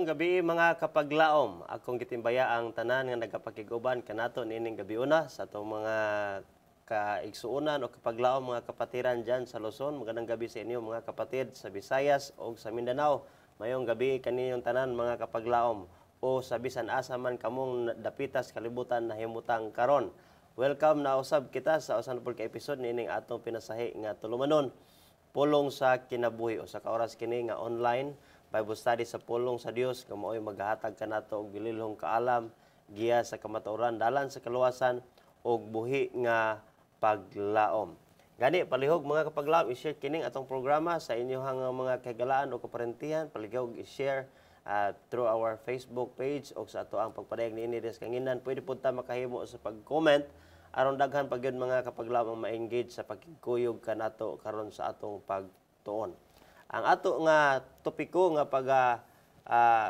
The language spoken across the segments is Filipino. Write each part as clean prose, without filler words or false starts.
Mayong gabi mga kapaglaom. Akong gitimbaya ang tanan nga nagapakiguban kanato nining gabi una sa atong mga kaigsuunan o kapaglaom mga kapatiran dyan sa Luzon. Magandang gabi sa inyo mga kapatid sa Visayas o sa Mindanao. Mayong gabi kaninyong tanan mga kapaglaom o sa bisan asa man kamong dapitas kalibutan na himutang karon. Welcome na usab kita sa usan pud ka episode nining atong pinasahi nga tulumanon pulong sa kinabuhi o sa kaoras kini nga online Bible study sa pulong sa Dios nga mao'y maghatag kanato og bililhong kaalam, giya sa kamatuoran, dalan sa kaluwasan ug buhi nga paglaom. Gani palihog mga kapaglaom, i-share kining atong programa sa inyohang mga kagalaan o kaparentihan, palihog i-share through our Facebook page o sa ato ang pagpadayag niini des kanginan. Pwede pud ta makahimo sa pag-comment aron daghan pagyud mga kapaglaom ang ma-engage sa pagkuyog kanato karon sa atong pagtuon. Ang ato nga topiko nga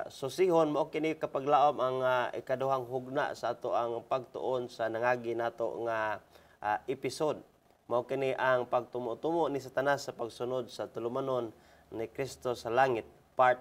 susihon mao kini kapaglaom ang ikaduhang hugna sa ato ang pagtuon sa nangagi nato nga episode. Mao kini ang pagtumo-tumo ni Satanas sa pagsunod sa tulumanon ni Kristo sa langit, part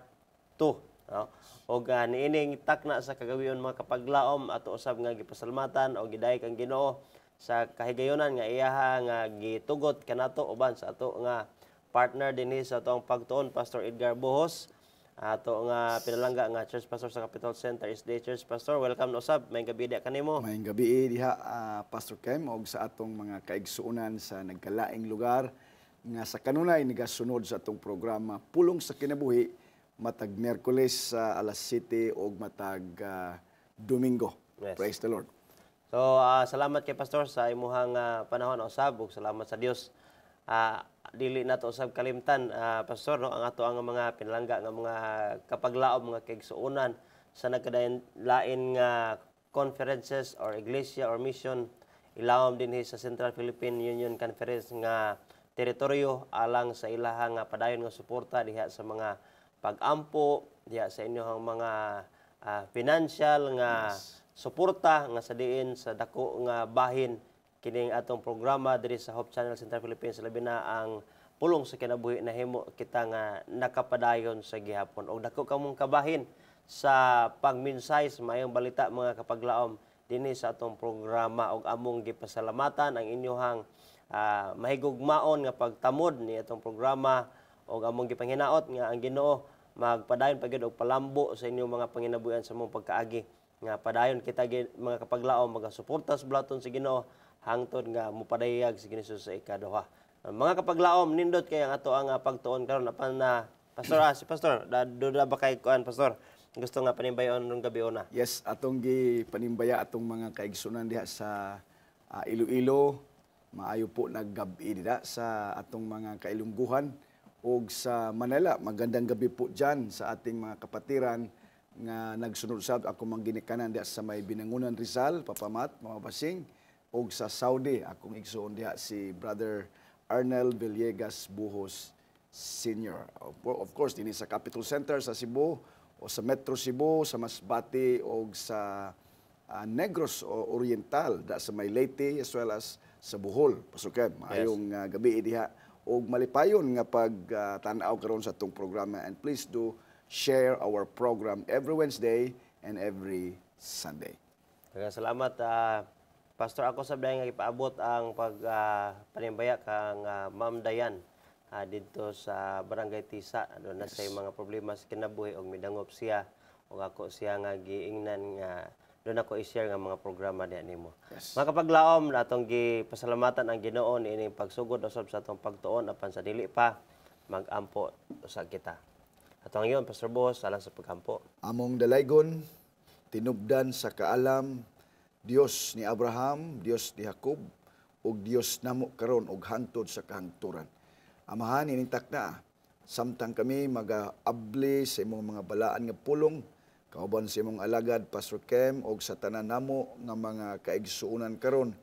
2. No? O niining takna sa kagawion mga kapaglaom ato usab nga gipasalamatan o gidayeg ang Ginoo sa kahigayonan nga iyaha nga gitugot kanato uban sa ato nga partner dinhi sa atong pagtuon, Pastor Edgar Bohos, ato nga pinalangga nga Church Pastor sa Capital Center SDA Church. Pastor, welcome na usab. May gabi diha kanimo. May gabi diha Pastor Kem og sa atong mga kaigsuonan sa nagkalaing lugar nga sa kanunay nagasunod sa atong programa Pulong sa Kinabuhi matag Miyerkules sa alas 7 og matag Domingo. Yes. Praise the Lord. So, salamat kay Pastor sa imuhang panahon usab ug salamat sa Dios. Dili nato usab kalimtan Pastor, no, ang ato ang mga pinalangga nga mga kapaglaom mga kaigsuonan sa nagkadayon lain nga conferences or iglesia or mission ilawom dinhi sa Central Philippine Union Conference nga teritoryo alang sa ilahang padayon nga suporta diha sa mga pag-ampo diha sa inyohang mga financial nga suporta nga sa diin sa dako nga bahin kining atong programa diri sa Hope Channel Central Philippines, labi na ang pulong sa kinabuhi na himo kita nga nakapadayon sa gihapon. Og dako kamong kabahin sa pagminsay sa mayong balita mga kapaglaom dinhi sa atong programa og among gipasalamatan ang inyohang mahigugmaon nga pagtamod ni atong programa og among gipanghinaot nga ang Ginoo magpadayon pagyud og palambo sa inyong mga panginabuhian sa mong pagkaagi nga padayon kita mga kapaglaom magasuporta sa blaton sa Ginoo hangtod nga mupadayag si Ginoos sa ikaduha. Mga kapaglaom, nindot kay ang ato ang pagtuon karon apan na Pastor si Pastor, duda ba kay kuan Pastor? Gusto nga panimbayon nung gabi una. Yes, atong gi panimbaya atong mga kaigsunan diha sa Iloilo, maayo po naggabi diha sa atong mga kailungguhan ug sa Manila. Magandang gabi po diyan sa ating mga kapatiran nga nagsunod sab ako mangginikanan diha sa may Binangunan Rizal, Papamat, Mamabasing. Og sa Saudi, akong igsoon diha si Brother Arnel Villegas Buhos Sr. Of course, din sa Capital Center sa Cebu, o sa Metro Cebu, sa Masbate, o sa Negros o Oriental, da sa may Leyte, as well as sa Bohol. Pasukeb, maayong gabi diha. Og malipayon nga pag-tanaw karon sa itong programa. And please do share our program every Wednesday and every Sunday. Salamat, Pastor. Ako sa nga ipaabot ang panimbaya kang Ma'am Dayan dito sa Barangay Tisa. Doon na sa mga problema sa kinabuhi og midangop siya og ako siya nga giingnan nga doon ako i-share nga mga programa diha nimo. Yes. Mga kapaglaom, natong gipasalamatan ang Ginoo niining pagsugod usab sa atong pagtuon apan sa dili pa magampo sa kita. Atong yon Pastor Boss, alang sa pagampo. Among dalaygon tinubdan sa kaalam Dios ni Abraham, Dios ni Jacob, ug Dios namo karon og hangtod sa kahangturan. Amahan ining takna, samtang kami mag-abli sa imong mga balaan nga pulong, kauban sa imong alagad Pastor Kem og sa tanan namo nga mga kaigsuonan karon,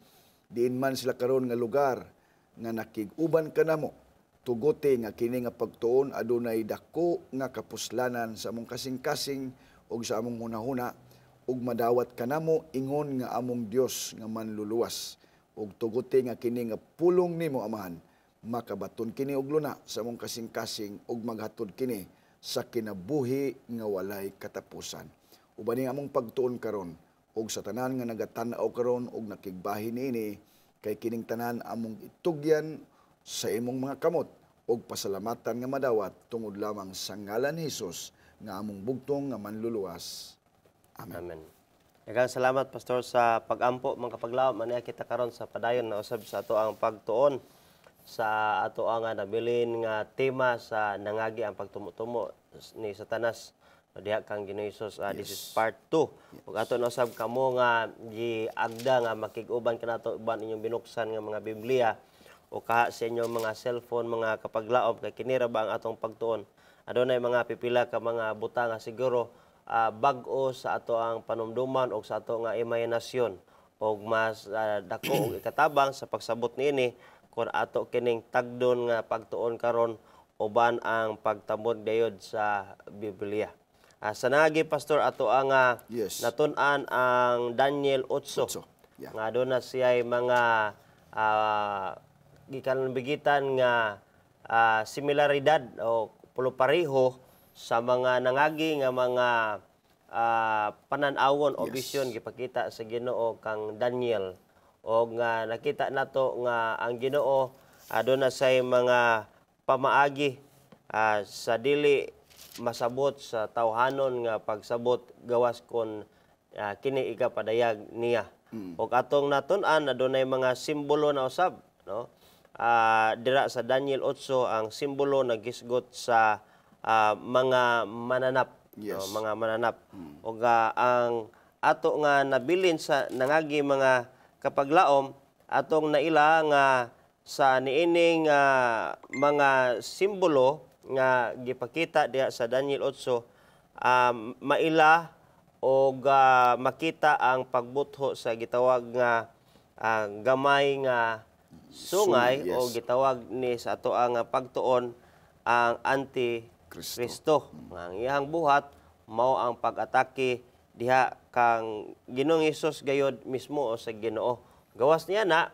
diin man sila karon nga lugar nga nakig-uban kanamo, tugote nga kini nga pagtuon adunay dako nga kapuslanan sa among kasing-kasing og sa among hunahuna. Ug madawat kanamo ingon nga among Dios nga manluluwas ug tuguti nga kini nga pulong nimo amahan makabaton kini og luna sa among kasing-kasing ug maghatod kini sa kinabuhi nga walay katapusan. Uban nga among pagtuon karon og sa tanan nga nagatanaw karon og nakigbahin niini kay kining tanan among itugyan sa imong mga kamot og pasalamatan nga madawat tungod lamang sa ngalan ni Hesus nga among bugtong nga manluluwas. Amen. Amen. Daghang salamat Pastor sa pag-ampo mga kapaglaom maniya kita karon sa padayon na usab sa ato ang pagtuon sa ato ang nabilin nga tema sa nangagi ang pagtumo-tumo ni Satanas diha kang Ginoong Hesus. This is part 2. Ug ato na usab kamo nga giagda nga makig-uban kanato uban inyong binuksan nga mga Biblia o kaha sa inyong mga cellphone mga kapaglaom kay kini ra ba ang atong pagtuon. Adunay mga pipila ka mga butang nga siguro bag-o sa ato ang panumduman o sa ato nga imahinasyon o mas dako og ikatabang sa pagsabot niini kung ato kining tagdon nga pagtuon karon uban ang pagtamod gayud sa Biblia. Sa nagi Pastor ato ang Yes. natun-an ang Daniel 8. Yeah. Nga doon na siya mga gikanbigitan nga similaridad o pulo-pareho sa mga nangagi nga mga panan-awon o vision gipakita sa Ginoo kang Daniel o nga nakita nato nga ang Ginoo aduna say mga pamaagi sa dili masabot sa tawhanon nga pagsabot gawas kon kini ikapadayag niya. Og atong natun-an adunay mga simbolo na usab, no? Dira sa Daniel 8 ang simbolo nagisgot sa mga mananap, Yes. no? Mga mananap. Og ang ato nga nabilin sa nangagi mga kapaglaom atong naila nga sa niining mga simbolo nga gipakita diha sa Daniel 8 maila og makita ang pagbutho sa gitawag nga gamay nga sungay Yes. o gitawag ni sa ato ang pagtuon ang Antikristo. Ang iyang buhat mao ang pag-atake diha kang Ginoong Hesus gayud mismo o sa Ginoo. Gawas niya na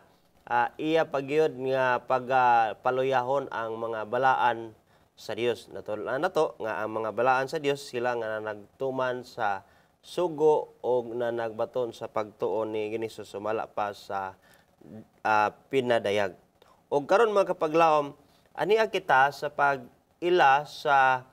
iya pagyud nga pagpaluyahon ang mga balaan sa Dios. Natulan nato nga ang mga balaan sa Dios sila nga nagtuman sa sugo o na nagbaton sa pagtuon ni Ginoong sumala pa sa pinadayag. O karon mga kapaglaom, ania kita sa pag-ila sa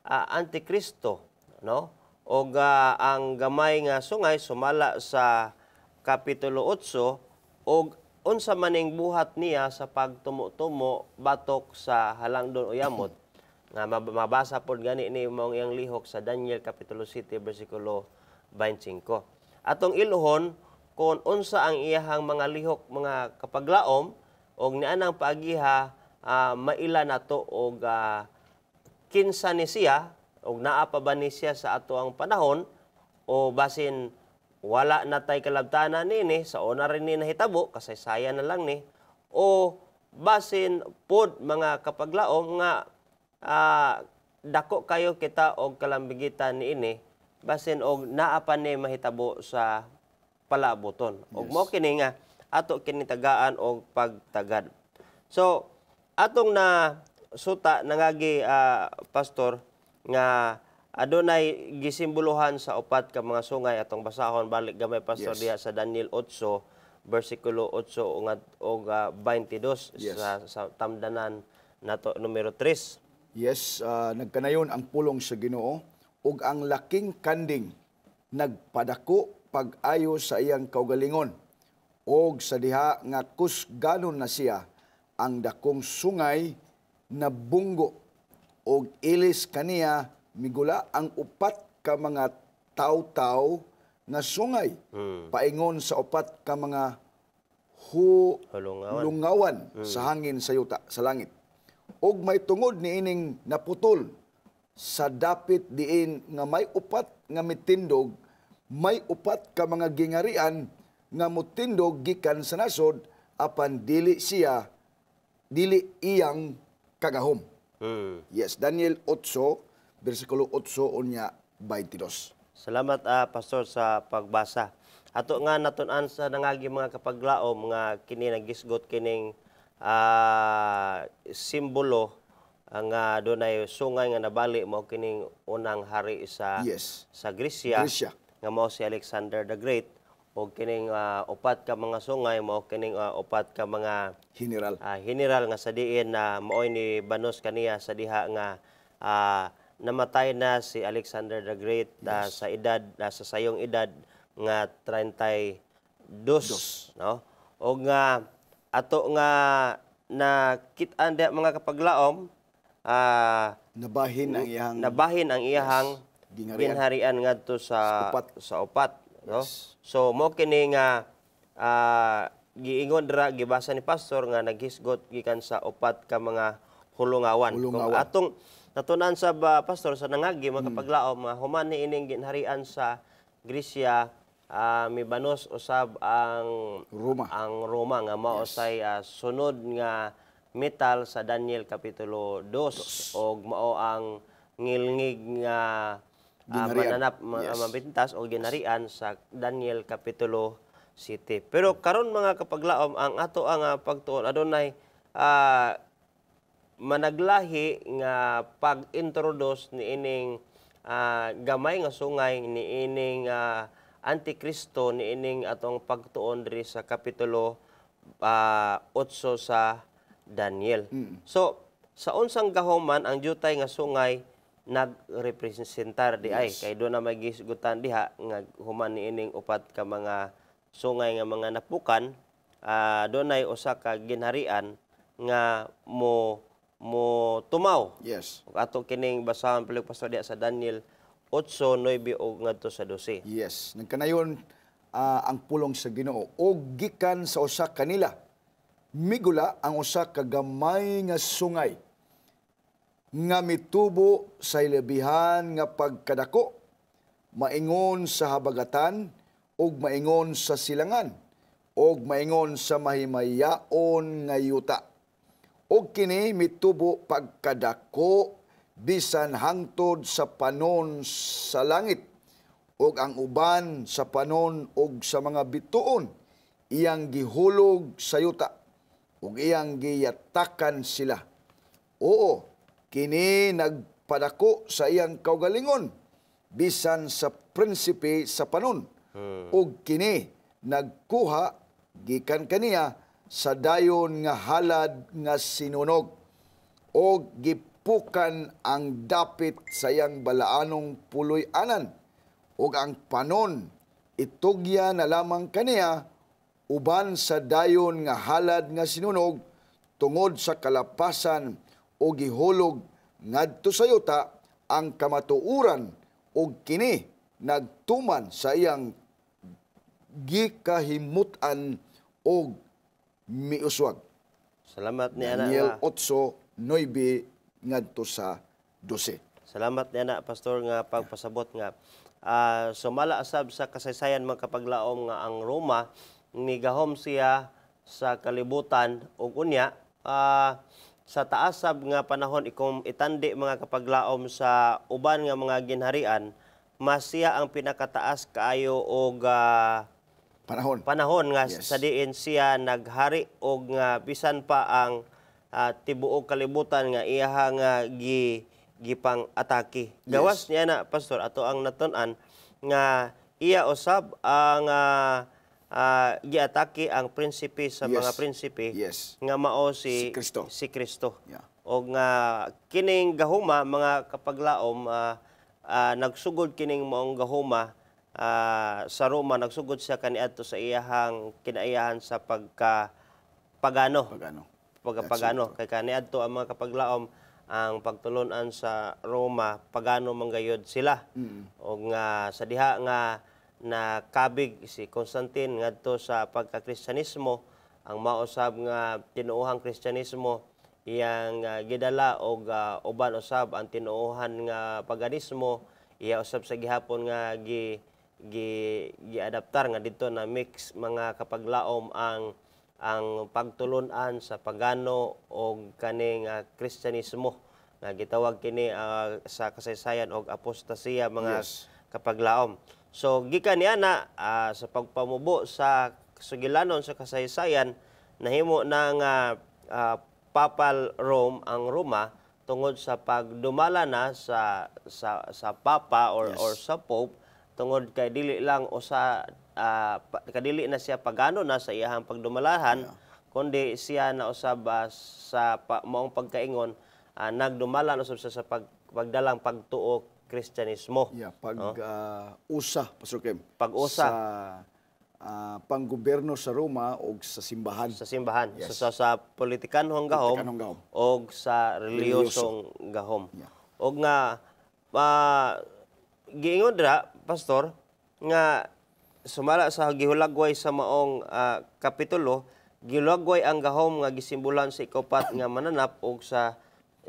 Antikristo, no? O ang gamay nga sungay sumala sa Kapitulo 8 og unsa maning buhat niya sa pagtumo-tumo batok sa halangdon o yamot nga mabasa pod gani ni mong iyang lihok sa Daniel Kapitulo 7 bersikulo 25. Atong iluhon kung unsa ang iyahang mga lihok mga kapaglaom og nianang paagiha maila nato og kinsa ni siya og naa pa ba ni siya sa ato ang panahon o basin wala na tay kalabtanan nini sa una rin ni nahitabo kasaysayan na lang ni o basin pod mga kapaglaom nga dako kayo kita og kalambigitan niini basin og naa pa ni mahitabo sa palaboton. Og mo kini nga ato kini tagaan og pagtagad. So atong na suta nangagi pastor nga adunay gisimbolohan sa upat ka mga sungay atong basahon balik gamay pastor diha sa Daniel 8 bersikulo 8 og 22 sa tamdanan nato numero 3. Yes, nagkanayon ang pulong sa Ginoo ug ang laking kanding nagpadako pag-ayo sa iyang kaugalingon og sa diha nga kusganon na siya ang dakong sungay na bunggo og ilis kaniya migula ang upat ka mga taw-taw nga sungay paingon sa upat ka mga lungawan sa hangin sa yuta sa langit. Og may tungod niining naputol sa dapit diin nga may upat nga mitindog, may upat ka mga gingarian nga mutindog gikan sa nasod apan dili iyang kagahom. Yes, Daniel 8 bersikulo 8 unya 22. Salamat pastor sa pagbasa. Ato nga natun-an sa nangagi mga kapaglaom nga kini nagisgot kining simbolo ang dunay sungay nga nabali mao kining unang hari sa Yes. Gresya Gresya. nga mao si Alexander the Great, o kining upat ka mga sungay mao kining upat ka mga General. general nga sa diin na maoy ni banos kaniya sa diha nga namatay na si Alexander the Great sa edad sa sayong edad nga 32, no? O nga ato nga nakit-an diha mga kapaglaom, Nabahin ang iyang nabahin ang iyahang gingharian. ginharian ngadto sa upat. upat, no? So mo kini nga giingon dira gibasa ni pastor nga naghisgot gikan sa upat ka mga hulungawan. Kung atong natunan sa pastor sa nangagi mga kapaglaom nga human ni ining ginharian sa Gresya, mibanos usab ang Roma nga mao say sunod nga metal sa Daniel kapitulo 2 og mao ang ngilngig nga mananap mabintas o ginharian sa Daniel kapitulo 7. Pero karon mga kapaglaom ang ato ang pagtuon adunay managlahi nga pag-introduce ni ining gamay nga sungay ni ining Antikristo ni ining atong pagtuon diri sa kapitulo 8 sa Daniel. So sa unsang gahuman ang jutay nga sungay nagrepresentar di ay kay do na magisgutan diha nga human ni ining upat ka mga sungay nga mga napukan, dunay usa ka ginharian nga mo tumaw. Yes. Ato kining basahon pala pastor diha sa Daniel 8:9 og ngadto sa 12. Yes. Nagkanayon ang pulong sa Ginoo og gikan sa usa kanila migula ang usa ka gamay nga sungay nga mitubo sa ilabihan nga pagkadako, maingon sa habagatan ug maingon sa silangan ug maingon sa mahimayaon nga yuta. Og kini mitubo pagkadako bisan hangtod sa panon sa langit ug ang uban sa panon ug sa mga bituon iyang gihulog sa yuta ug iyang giyatakan sila. Oo, kini nagpadako sa iyang kaugalingon bisan sa prinsipe sa panon ug kini nagkuha gikan kaniya sa dayon nga halad nga sinunog o gipukan ang dapit sa iyang balaanong puloy-anan ug ang panon itugya na lamang kaniya uban sa dayon nga halad nga sinunog tungod sa kalapasan o gihulog ngadto sa yuta ang kamatuuran ug kini nagtuman sa iyang gikahimutan og miuswag. Salamat ni ana. Daniel 8:9 ngadto sa 12. Salamat ni ana pastor nga pagpasabot nga sumala asab sa kasaysayan mga kapaglaom nga ang Roma nigahom siya sa kalibutan ug unya sa taasab nga panahon ikum itandi mga kapaglaom sa uban nga mga ginharian, mas siya ang pinakataas kaayo og panahon nga sa diin siya naghari og nga bisan pa ang tibuok kalibutan nga iyaha nga gipang atake. Gawas niya na pastor ato ang natun-an nga iya usab ang giatake ang prinsipe sa mga prinsipe nga mao si Kristo. Yeah. Og nga kining gahuma mga kapaglaom nagsugod kining maong gahuma sa Roma, nagsugod siya kaniadto sa iyahang kinaiyahan sa pagpagano. Kay kaniadto ang mga kapaglaom ang pagtulunan sa Roma, pagano manggayod sila. O nga sa diha nga nakabig si Constantine ngadto sa pagka-Kristyanismo, ang mausab nga tinuohang Kristyanismo iyang gidala og uban usab ang tinuohan nga paganismo iya usab sa gihapon nga giadaptar nga dito na mix mga kapaglaom ang pagtulunan sa pagano o kaning Kristyanismo nga gitawag kini sa kasaysayan og apostasiya mga kapaglaom. So gikan niya na sa pagpamubo sa sugilanon sa kasaysayan nahimo na nga Papal Rome ang Roma tungod sa pagdumala na sa papa or sa pope, tungod kay dili lang usa kadili na siya pagano na sa iyahang pagdumalahan, kundi siya na usab sa maong pagkaingon nagdumala usab sa pagdalang pagtuo Kristyanismo. Yeah, usa, Pastor Kim. Pag-usa. Sa panggobyerno sa Roma o sa simbahan. Sa simbahan. Yes. So, sa politikanhong gahom Politikanhong gahom. o sa reliyosong gahom. Yeah. O nga, giingon dira, Pastor, nga sumala sa gihulagway sa maong kapitulo, gihulagway ang gahom nga gisimbolan sa ikapat nga mananap o sa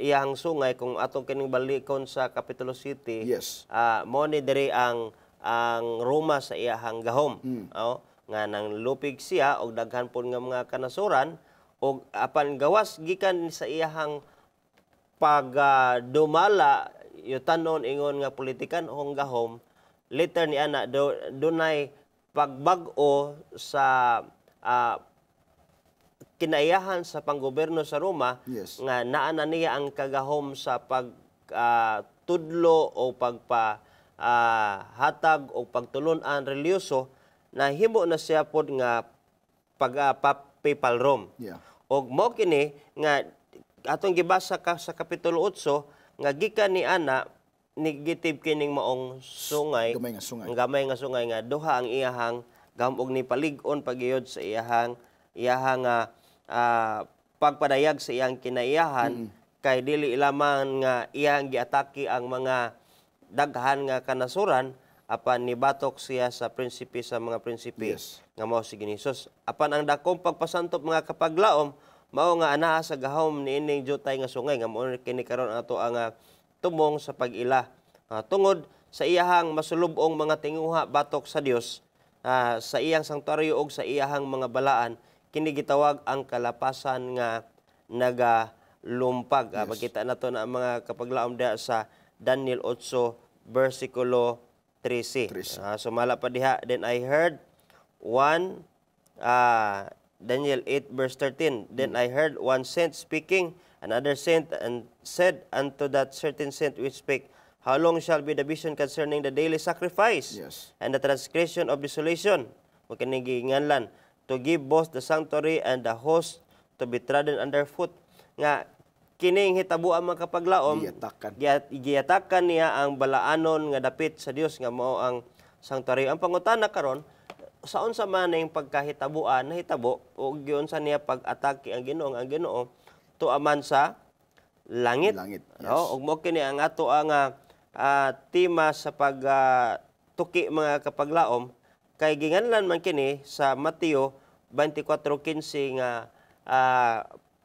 iyang sungay kung atong kining balikon sa kapitulo 7. Yes. Mo ni diri ang Roma sa iyahang gahom. Nga nang lupig siya og daghan pud nga mga kanasuran og apan gawas gikan sa iyahang pagdumala yutanon ingon nga politikan hong gahom, later ni ana dunay pagbag-o sa kinaiyahan sa panggobyerno sa Roma. Yes. Nga naa na niya ang kagahom sa pagtudlo o hatag o pagtulon-an reliyoso na himo na siya pod nga papal Rome. Yeah. Og mo kini nga atong gibasa sa kapitulo 8 nga gikan ni ana negative kining maong sungay. Gamay nga sungay. Ang gamay nga sungay nga duha ang iyahang gahom og ni palig-on pagiyod sa iyahang pagpadayag sa iyang kinaiyahan kay dili lamang nga iyang giatake ang mga daghan nga kanasuran apan nibatok siya sa prinsipe sa mga prinsipe. Yes. Nga mao si Ginisus. Apan ang dakong pagpasantop mga kapaglaom mao nga anaa sa gahom niining jutay nga sungay nga mao kini karon ato ang tumong sa pag-ila. Tungod sa iyahang masulubong mga tinguha batok sa Dios sa iyang sanktuaryo og sa iyahang mga balaan, kini gitawag ang kalapasan nga nagalumpag. Makita nato na ang mga kapaglaom diha sa Daniel 8 versikulo 13. Sumala pa diha, then I heard Daniel 8 verse 13. Then I heard one saint speaking, another saint, and said unto that certain saint which spake, how long shall be the vision concerning the daily sacrifice Yes. and the transgression of desolation? Makiniginganlan, to give both the sanctuary and the host to be trodden underfoot. Nga kining hitabo ang mga kapaglaom, giyatakan niya ang balaanon nga dapit sa Dios nga mao ang sanctuary. Ang pangutana karon, saon sa man ning pagkahitabuan nahitabo o giunsa niya pag-atake ang Ginoo tuaman sa langit. Yes. Og mo kini ang ato ang tema sa pagtuki mga kapaglaom kay ginganlan man kini sa Mateo 24:15 nga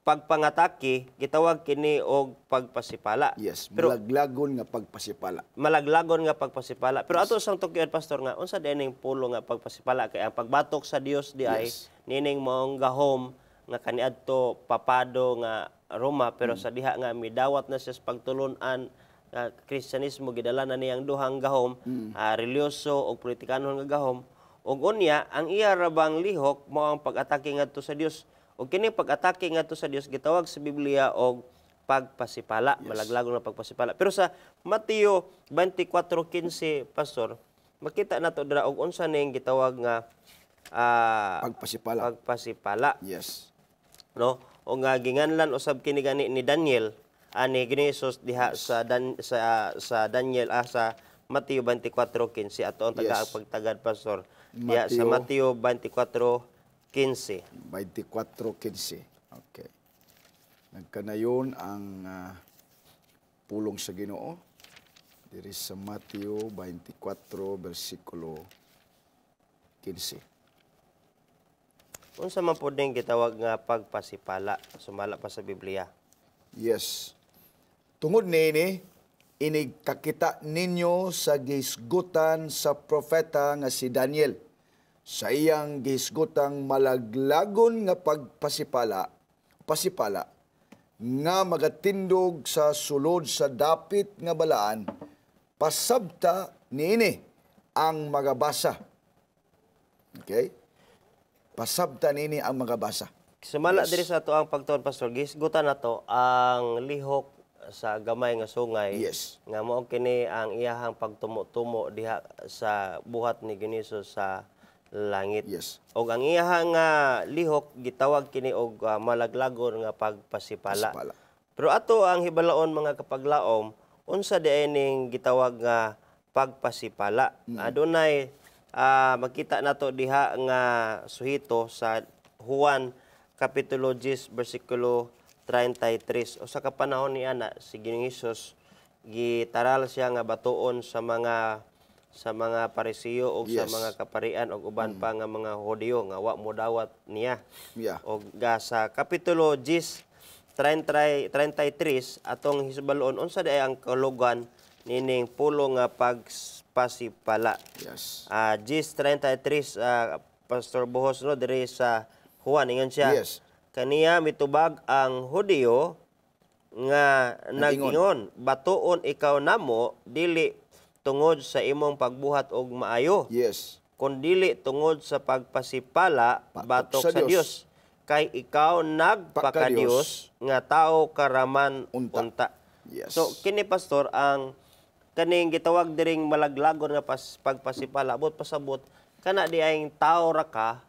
pagpangatake gitawag kini og pagpasipala. Yes, Pero malaglagon nga pagpasipala. malaglagon nga pagpasipala. Pero ato sang tukian pastor nga unsa dining pulo nga pagpasipala kay ang pagbatok sa Dios di ay nining maong gahom nga kaniadto papado nga Roma pero sa diha nga midawat na siya sa pagtulon-an nga Kristyanismo gidala na niyang duhang gahom, reliyoso o politikanhon nga gahom. Ug unya ang iya rabang lihok mao ang pag-atake ngadto sa Dios. Ug kini pag-atake ngadto sa Dios gitawag sa Biblia og pagpasipala, malaglagong na pagpasipala. Pero sa Mateo 24:15 pastor, makita nato dira og unsa ning gitawag nga Pagpasipala. pagpasipala. Yes. No? O nga ginganlan usab kini gani ni Daniel ani Ginisus diha sa Daniel sa Mateo 24:15 ato ang pagtagad pastor. Diha sa Mateo 24:15. 24:15. Okay. Nagkanayon ang pulong sa Ginoo diri sa Mateo 24 versikulo 15. Unsa man pud ning gitawag nga pagpasipala sumala pa sa Biblia? Yes. Tungod niini, inigkakita ninyo sa gisgutan sa propeta nga si Daniel. Sa iyang gisgutang malaglagon nga pasipala nga magatindog sa sulod sa dapit nga balaan, pasabta niini ang magabasa. Okay? Pasabta niini ang magabasa. Sumala diri sa ato ang pagtuon pastor, gisgutan nato ang lihok sa gamay nga sungay. Yes. Nga mao kini ang iyahang pagtumo-tumo diha sa buhat ni Giniso sa langit. Yes. Og ang iyahang lihok gitawag kini og malaglagon nga pagpasipala. Pasipala. Pero ato ang hibalaon mga kapaglaom, unsa di ay ning gitawag nga pagpasipala. Adunay makita nato diha nga suhito sa Juan Kapitulo 10 bersikulo 33. O sa kapanahon ni ana si Ginoong Hesus gitaral siya nga batuon sa mga Parisiyo o sa Yes. mga kaparian o uban pa nga mga Hudiyo nga wa mo dawat niya. Yeah. O sa Kapitulo 10 33 atong hisbalon unsa di ay ang kalugan nining pulo nga pagpasipala. Yes. 10:33 Pastor Buhos no diri sa Juan ingon siya. Yes. Kaniya mitubag ang Hudiyo nga nag-ingon, batuon ikaw namo dili tungod sa imong pagbuhat og maayo, Yes. kun dili tungod sa pagpasipala batok sa sa Dios. Kay ikaw nagpaka-Dios nga tao karaman unta. Yes. So kini pastor ang kaning gitawag diring malaglagon nga pagpasipala abot pasabot kana di ay tao ra ka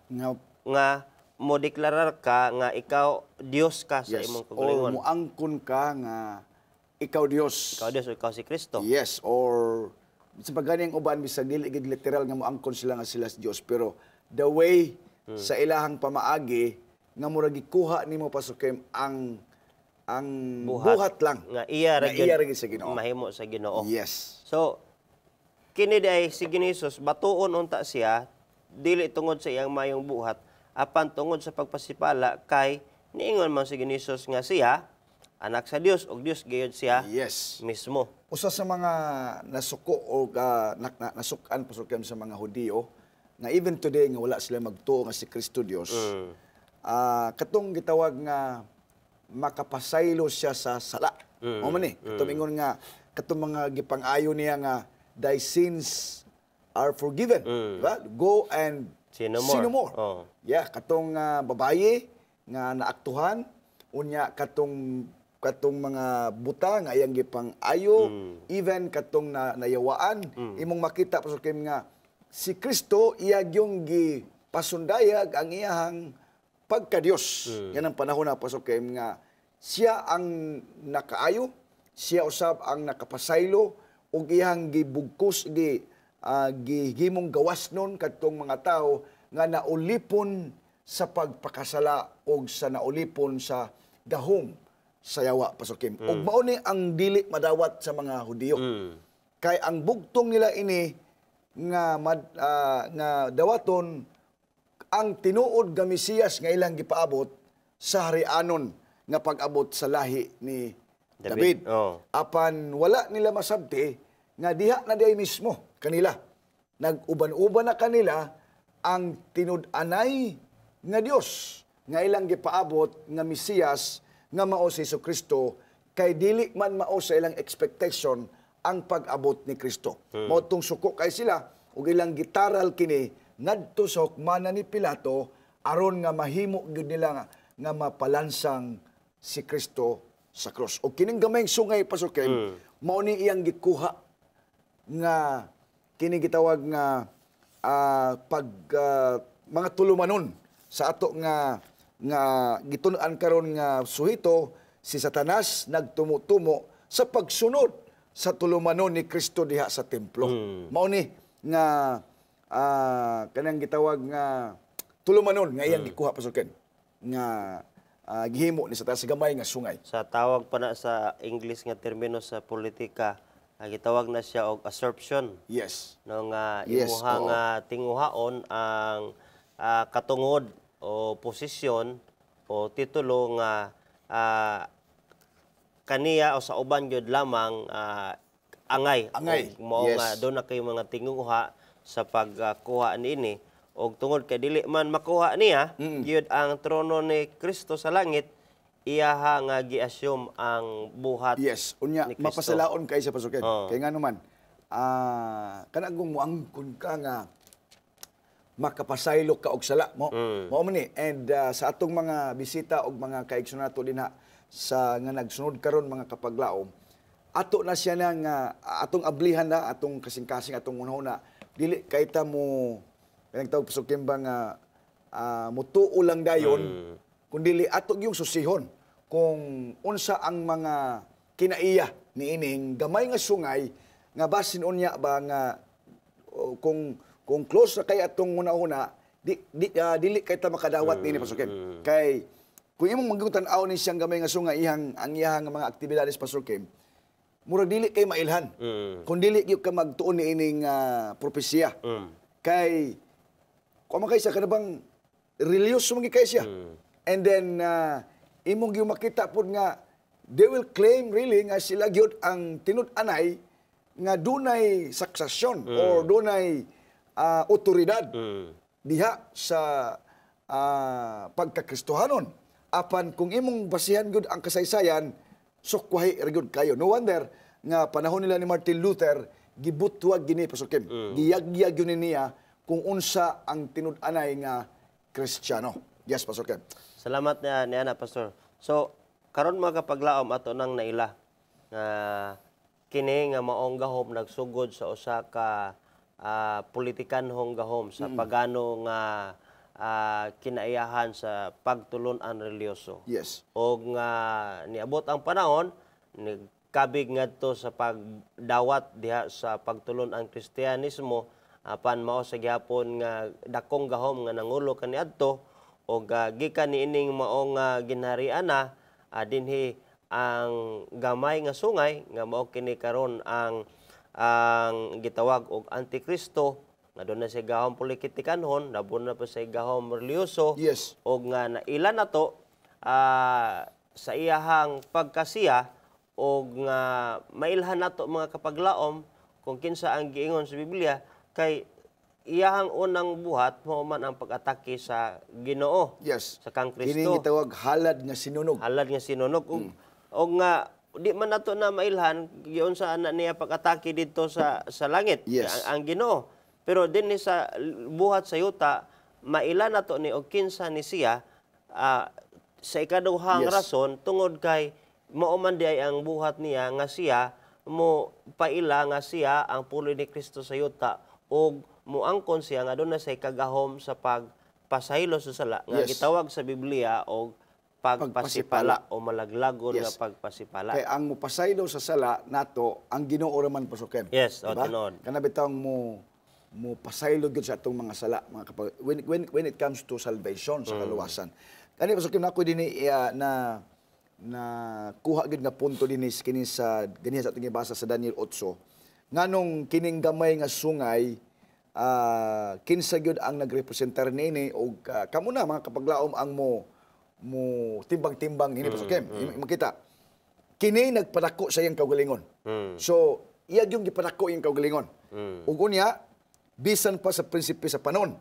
nga mo deklarar ka nga ikaw Dios ka sa Yes. imong Or kaugalingon. muangkon ka nga ikaw Dios. Ikaw Dios o ikaw si Kristo. Yes, or sa pagganing uban bisag dili gid literal nga moangkon sila nga sila si Dios, pero the way sa ilahang pamaagi nga murag gikuha nimo pasukim ang buhat lang Nga iya ra ra gid sa Ginoo. mahimo sa Ginoo. Yes. So kini day si Ginisus batuon unta siya dili tungod sa iyang mayong buhat apan tungod sa pagpasipala kay niingon man si Ginisus nga siya anak sa Dios ug Dios gayud siya Yes. mismo. Usa sa mga nasuko o nasukan pasukim sa mga Hudiyo nga even today nga wala sila magtuo nga si Kristo Dios. Katong gitawag nga makapasaylo siya sa sala. Mo man ni, katong ingon nga katong mga gipang-ayo niya nga thy sins are forgiven. Diba? Go and Sin no sin no more. more. Oh. Yeah, katong babaye nga naaktuhan unya katong mga buta nga iyang gipang-ayo, even katong nayawaan, imong makita pasukim nga si Kristo iyag yung gipasundayag ang iyahang pagka-Dios. Yan ang panahon na pasukim nga siya ang nakaayo, siya usab ang nakapasaylo ug iyang gibugkos gihimong gawas nun kadtong mga tao nga naulipon sa pagpakasala ug sa naulipon sa gahom sa yawa pasukim. Ug mao ni ang dili madawat sa mga Hudiyo. Kay ang bugtong nila ini nga dawaton ang tinuod nga Mesiyas nga ilang gipaabot sa harianon nga pag-abot sa lahi ni David. Oh. Apan wala nila masabti nga diha na day mismo kanila. Nag-uban-uban na kanila ang tinud-anay nga Dios nga ilang gipaabot nga Mesiyas nga mao si Jesucristo kay dili man mao sa ilang expectation ang pag-abot ni Kristo. Mao tong suko kay sila ug ilang gitaral kini ngadto sa hukmanan ni Pilato aron nga mahimo gyud nila nga mapalansang si Kristo sa krus. O kining gamayng sungay pasukin, mao ni iyang gikuha nga kini gitawag nga mga tulumanon sa ato nga gitun-an karon nga suhito si Satanas nagtumo-tumo sa pagsunod sa tulumanon ni Kristo diha sa templo. Mao ni nga kanang gitawag nga tulumanon nga iyang gikuha pasukin nga gihimo ni Satanas sa gamay nga sungay. Sa tawag pa na sa English nga termino sa politika, gitawag na siya og assertion. Yes. No nga Yes, imuhang oo. tinguhaon ang katungod o posisyon o titulo nga kaniya o sa uban gyud lamang angay. Angay, O mao yes. nga doon na kay mga tinguha sa pagkuha niini og tungod kay dili man makuha niya gyud ang trono ni Kristo sa langit iyaha nga gi-assume ang buhat Yes, unya ni Kristo. mapasalaon kay sa pasukin. Oo. Kay nga naman, kanang muangkon ka nga makapasaylo ka og sala mo. Mao man ni. And sa atong mga bisita og mga kaigsoon nato dinha sa nga nagsunod karon mga kapaglaom, ato na siya na nga atong ablihan na atong kasing-kasing atong una-una dili kay ta mo kanang tawag pasukin ba nga mutuo lang dayon kundi ato yung susihon kung unsa ang mga kinaiya niining gamay nga sungay nga basin unya ba nga kung close na kay atong una-una dili kay ta makadawat niini pasukin kay kung imong magtanaw ni siyang gamay nga sungay ang iyang mga aktibidades pasukin murag dili kay mailhan. Kung dili gyud ka magtuon niining propesya. Kay kung makay siya kanabang religious mo kay siya. And then imong gyud makita pud nga they will claim really nga sila gyud ang tinud-anay nga dunay suksesyon or dunay otoridad diha sa pagkakristohanon. Apan kung imong basihan gyud ang kasaysayan sukwahi rigud kayo. No wonder nga panahon nila ni Martin Luther gibutwag gini pasukim. Giyag-giyag yun niya kung unsa ang tinud-anay nga Kristiyano. Yes, pasukim. Salamat ni ana pastor. So karon mga kapaglaom ato nang naila nga kini nga maong gahom nagsugod sa usa ka politikanhong gahom sa pagano nga kinaiyahan sa pagtulon-an religyoso. Yes. O nga niabot ang panahon, nagkabig ngadto sa pagdawat diha sa pagtulon ang Kristiyanismo apan mao sa gihapon nga dakong gahom nga nangulo kaniadto o gikan niining maong ginharian na dinhi ang gamay nga sungay nga mao kini karon ang gitawag og Antikristo nga doon na siya gahom politikanhon, nabun na pa siya gahom religyoso, Yes. o nga naila na to sa iyahang pagkasiya, o nga mailhan na to mga kapaglaom, kung kinsa ang giingon sa Biblia, kay iyahang unang buhat, mo man ang pag-atake sa Ginoo, Yes. sa kang Kini Kristo. gitawag halad nga sinunog. Halad nga sinunog. O nga, di man nato na mailhan, giyon sa anak niya pag-atake dito sa langit, Yes. ang Ginoo. Pero din ni sa buhat sa yuta, maila na to ni o kinsa ni siya sa ikaduhang Yes. rason tungod kay mao man di ay ang buhat niya nga siya mo paila nga siya ang pulo ni Kristo sa yuta ug muangkon siya nga doon na sa kagahom sa pagpasaylo sa sala nga Yes. gitawag sa Biblia og pagpasipala o malaglagon nga Yes. pagpasipala. Kay ang mupasaylo sa sala nato ang Ginoo ra man pasuken. Yes, o, tinuod. Kana bitang mo pasaylo gyud sa atong mga sala mga kapag when it comes to salvation sa kaluwasan. Kani pasuken nako dinhi na kuha gid nga punto dinhi kini sa ganhi sa ating basa sa Daniel 8 nganong kining gamay nga sungay kinsa gyud ang nagrepresentar nini og kamo na mga kapaglaom ang mo timbang-timbang dinhi pasuken. Makita kini nagpadako sa iyang kaugalingon. So iya yung gipadako iyang kaugalingon. Ug unya bisan pa sa prinsipe sa panon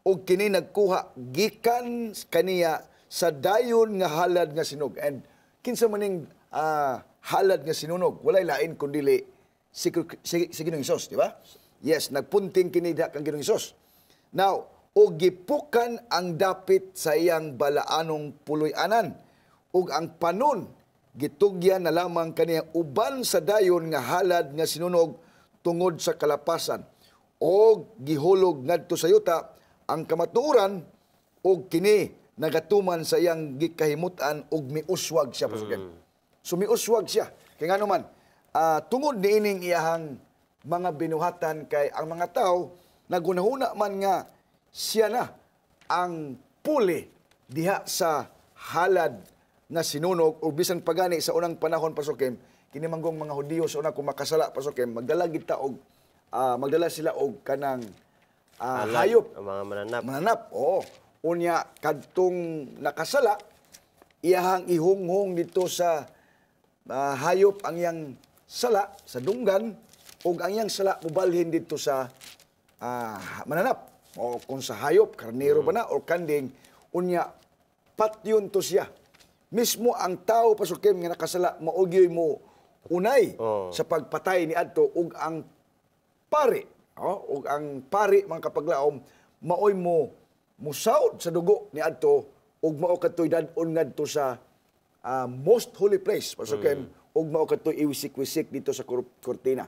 ug kini nagkuha gikan kaniya sa dayon nga halad nga sinog. And kinsa maning halad nga sinunog walay lain kundi si Ginoong Hesus, di ba? Yes, nagpunting kini kang Ginoong Hesus. Now, o gipukan ang dapit sa iyang balaanong puloy-anan ug ang panon gitugyan na lamang kaniya uban sa dayon nga halad nga sinunog tungod sa kalapasan o gihulog ngadto sa yuta ang kamatuoran og kini nagatuman sa iyang gikahimutan og miuswag siya pasuken. So miuswag siya kay ngano man tungod niining iyahang mga binuhatan kay ang mga tao nagunahuna man nga siya na ang puli diha sa halad nga sinunog o bisan pagani sa unang panahon pasuken kini manggong mga Hudiyo sa una kung makasala pasuken magdala gid ta og magdala sila og kanang hayop ang mga mananap. mananap. Oo. Unya kadtong nakasala iyahang ihunghong dito sa hayop ang iyang sala sa dunggan ug ang iyang sala mubalhin dito sa mananap o kung sa hayop karnero ba na o kanding unya patyon to siya mismo ang tao pasukim nga nakasala maugyoy mo unay sa pagpatay ni adto ug ang pari ug ang pari mga kapaglaom maoy mo musaud sa dugo ni adto ug mao katoy dad-on ngadto sa most holy place pasukem ug mao kadto iwisik-wisik dito sa kortina.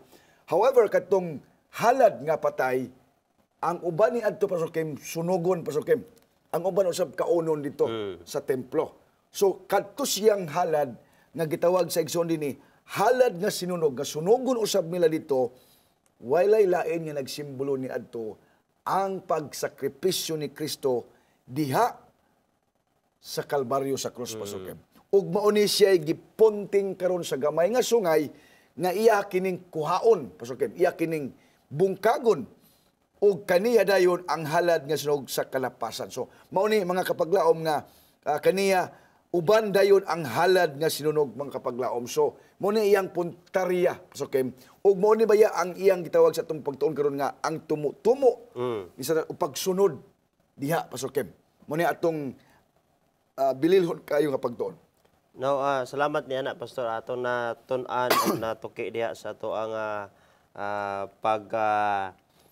However katong halad nga patay ang uban ni adto pasukem sunugon pasukem. Ang uban usab kaunon dito sa templo. So kadto siyang halad nga gitawag sa igsoon dinhi halad nga sinunog nga sunugon usab nila dito walay lain nga nagsimbolo ni adto ang pagsakripisyo ni Kristo diha sa Kalbaryo sa krus pasukem. Ug mao ni siya gipunting karon sa gamay nga sungay nga iya kining kuhaon pasukem, iya kining bungkagon ug kaniya dayon ang halad nga sunog sa kalapasan. So mao ni mga kapaglaom nga kaniya uban dayon ang halad nga sinunog mga kapaglaom. So mao ni iyang puntarya pasukem. Ug mao ni baya ang iyang gitawag sa atong pagtuon karon nga ang tumo-tumo isa pagsunod diha pasukem. Mao ni atong bililhon kayo nga pagtuon. No, salamat niya na Pastor ato na tun-an na tuki diha sa ato ang pag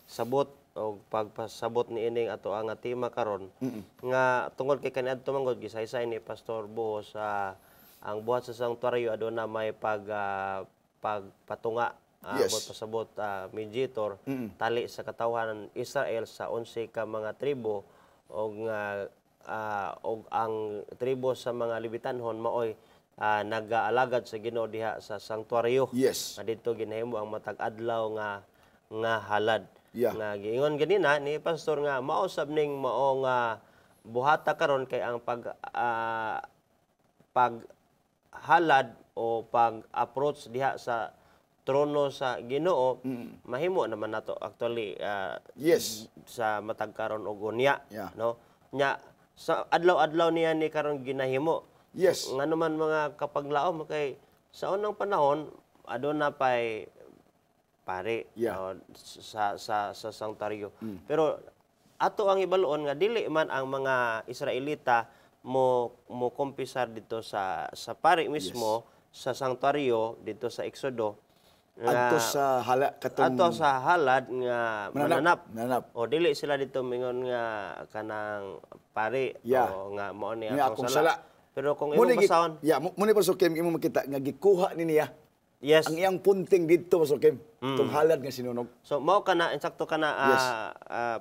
sabot o pagpasabot ni ining ato ang tema karon nga tungod kay kaniadto manggod gisaysay ni Pastor Buhos ang buhat sa sanctuaryo aduna may pagpatunga pasabot mediator tali sa katawhan ng Israel sa 11 ka mga tribo og ang tribo sa mga Levitanhon maoy nag-aalagad sa Ginoo diha sa sanctuaryo. Yes. Dito ginahimo ang matag adlaw nga halad. Yeah. Nga giingon ganina ni Pastor nga mausab ning mao nga buhata karon kay ang paghalad o pag-approach diha sa trono sa Ginoo mahimo naman nato actually Yes. sa matag karon og unya Yeah. no nya sa adlaw-adlaw niya ni karon ginahimo. Yes. Ngano man mga kapaglaom kay sa unang panahon aduna pay pare Yeah. sa sanctuaryo. Pero ato ang ibaluon nga dili man ang mga Israelita mo kumpisar dito sa pare mismo sa sanctuaryo dito sa Exodo. Adto sa halad nga mananap. Mananap. O dili sila dito mingon nga kanang pare Yeah. o nga mao ni Nga akong akong sala. sala. Pero kung imong basahon, muna pa Kim imo makita nga gikuha ni niya yes. ang iyang punting dito Pastor Kim. Tong halad nga sinunog. So mao kana insakto kana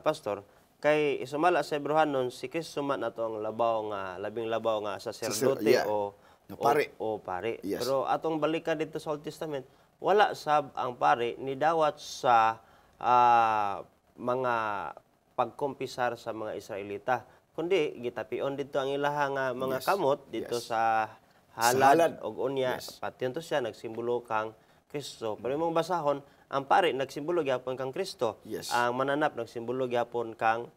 pastor kay isumala sa Hebrehanon si Kristo man ato ang labaw nga labing labaw nga saserdote yeah. o pare. o pare. Yes. Pero atong balikan dito sa Old Testament wala sab ang pare nidawat sa mga pagkumpisar sa mga Israelita kundi gitapion dito ang ilaha nga mga kamot dito sa halad og unya pati to siya nagsimbolo kang Kristo. Pero imong basahon ang pare nagsimbolo gyapon kang Kristo. Yes. Ang mananap nagsimbolo gyapon kang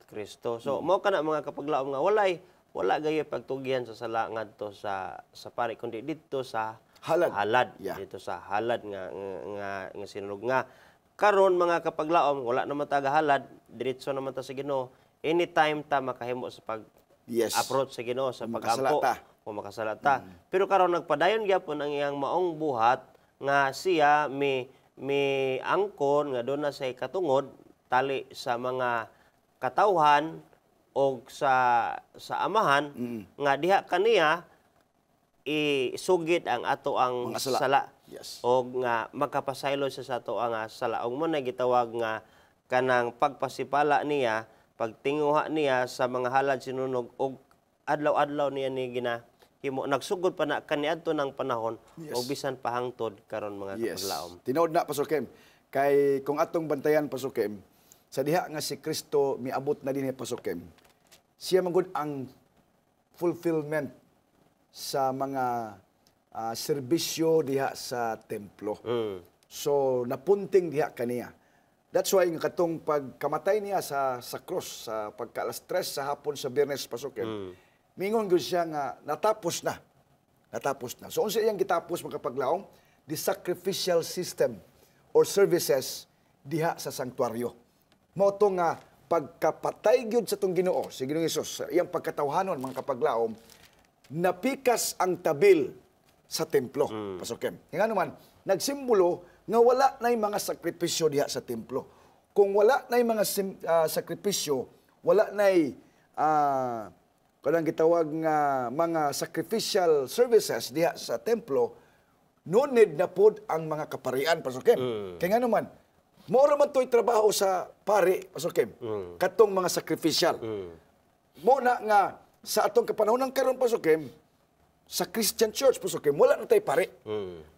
Kristo. So mao kana mga kapaglaom nga wala gayo pagtugyan sa sala ngadto sa pare kundi dito sa halad. Yeah. Dito sa halad nga sinunog nga karon mga kapaglaom wala naman ta halad diretso naman ta sa Ginoo anytime ta makahimo sa approach sa Ginoo sa pagampo o makasalata. Pero karon nagpadayon gyapon ang iyang maong buhat nga siya may angkon nga doon na sa katungod tali sa mga katawhan o sa amahan nga diha kaniya isugid ang ato ang sala. Yes. O nga magkapasaylo siya sa ato ang sala. Og mo na gitawag nga kanang pagpasipala niya, pagtinguha niya sa mga halad sinunog og adlaw-adlaw niya ni ginahimo. Nagsugod pa na kaniadto ng panahon o bisan pahangtod karon mga kapaglaom. Tinuod na Pastor Kim. Kay kung atong bantayan Pastor Kim, sa diha nga si Kristo miabot na dinhi Pastor Kim. Siya magud ang fulfillment sa mga serbisyo diha sa templo. So napunting diha kaniya. That's why nga katong pagkamatay niya sa cross sa pagka-alas 3 sa hapon sa Biyernes Pastor Kim. Mingon gyud siya nga natapos na. Natapos na. So unsa iyang gitapos makapaglaom? The sacrificial system or services diha sa sanctuaryo. Mao to nga pagkapatay gyud sa tong Ginoo, si Ginoong Hesus, sa iyang pagkatawhanon mga kapaglaom, napikas ang tabil sa templo. Pastor Kim. Nga naman, nagsimbolo nga wala nay mga sakripisyo diha sa templo. Kung wala nay mga sakripisyo, wala nay kanang gitawag nga mga sacrificial services diha sa templo, no need na pod ang mga kaparian, Pastor Kim. Kaya nga naman, mora man to'y trabaho sa pari, Pastor Kim, katong mga sacrificial. Mo na nga, sa atong kapanahon ng karon, Pastor Kim, sa Christian Church, Pastor Kim, wala na tayo pari.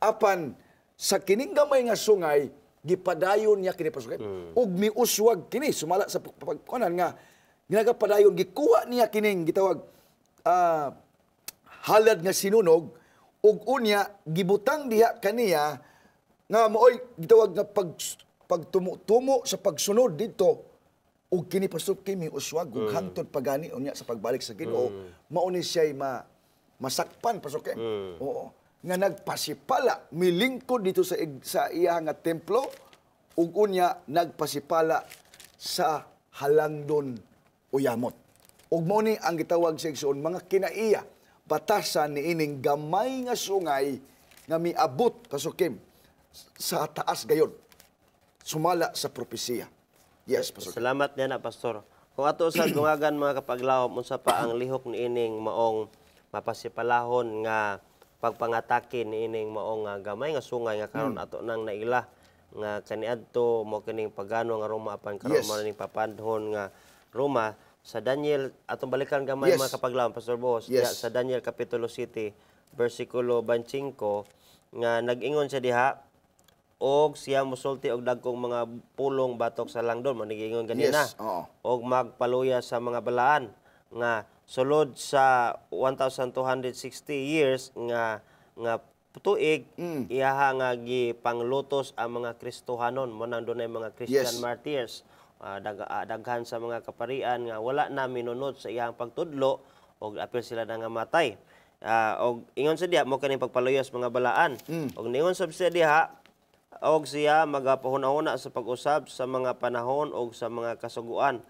Apan, sa kining gamay nga sungay, gipadayon niya kini, Pastor Kim. Ug miuswag kini, sumala sa pagkunan nga, ginagapadayon, gikuha niya kining gitawag halad nga sinunog, ug unya gibutang diha kaniya nga maoy gitawag nga pagtumo sa pagsunod dito, ug kini Pastor Kim uswag ug hangtod pagani unya sa pagbalik sa Ginoo, mao ni siya masakpan, Pastor Kim. Oo, nga nagpasipala milingkod dito sa iya nga templo, ug unya nagpasipala sa halangdon uyamot. Ug mao ni ang gitawag sa igsoon mga kinaiya batasan ni ining gamay nga sungay nga miabot, Pastor Kim, sa taas gayon, sumala sa propesiya. Yes, Pastor Kim. Salamat niya na, Pastor. Kung ato sa dungagan mga kapaglawom, unsa pa ang lihok ni ining maong mapasipalahon nga pagpangatake ni ining maong gamay nga sungay nga karon ato nang naila nga kaniadto mo kining pagano nga Roma apan karon mo ning papanhon nga Roma sa Daniel atong balikan gamay mga kapaglawom, Pastor Boss, sa Daniel kapitulo 7 bersikulo 25 nga nag-ingon siya diha og siya mosulti og dagkong mga pulong batok sa langdon, manigingon ganina. Og magpaluya sa mga balaan nga sulod sa 1260 years nga tuig iyaha nga gipanglutos ang mga Kristohanon, mo nang dunay mga Christian martyrs. Daghan sa mga kaparian nga wala na minunod sa iyang pagtudlo og apil sila na nga matay. Og ingon sa diha mo kaning pagpaluyos mga balaan. Og ningon sab siya diha og siya magapahuna-huna sa pag-usab sa mga panahon og sa mga kasuguan.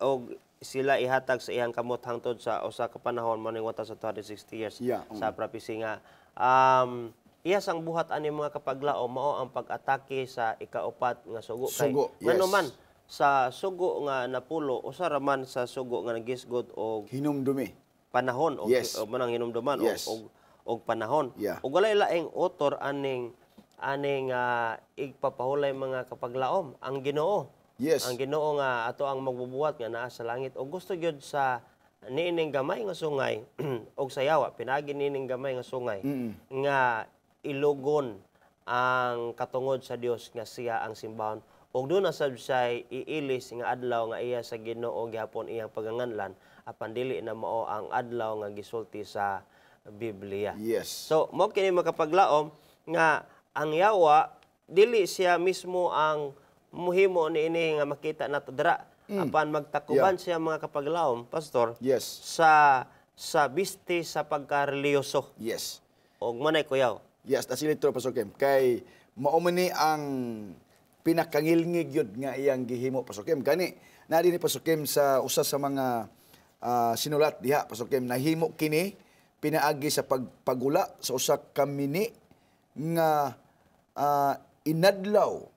Og sila ihatag sa iyang kamot hangtod sa usa ka panahon mo ning 1260 years sa prophecy nga iya sang buhat ani mga kapaglaom mao ang pag-atake sa ikaupat nga sugo kay ngano man sa sugo nga napulo usa ra man sa sugo nga nagisgod og hinumdumi panahon og manang hinumduman og panahon ug walay laing author aning igpapahulay mga kapaglaom ang Ginoo. Ang Ginoo nga ato ang magbubuhat nga naa sa langit og gusto gyud sa niining gamay nga sungay og sayawa pinagi niining gamay nga sungay nga ilugon ang katungod sa Dios nga siya ang simbahon ug doon na sab siya iilis nga adlaw nga iya sa Ginoo gihapon iyang paganganlan apan dili na mao ang adlaw nga gisulti sa Biblia. So mo kini makapaglaom nga ang Yawa dili siya mismo ang muhimo niini nga makita nato dira apan magtakuban siya mga kapaglaom, Pastor, sa biste sa pagkareliyoso. Og manay kuyaw. That's it, Pastor Kim. Kay maumani ang pinakangilngig yun nga iyang gihimo, Pastor Kim. Kani, nari ni Pastor Kim sa usa sa mga sinulat diha, Pastor Kim, nahimo kini, pinaagi sa pagpagula sa usa ka mini nga inadlaw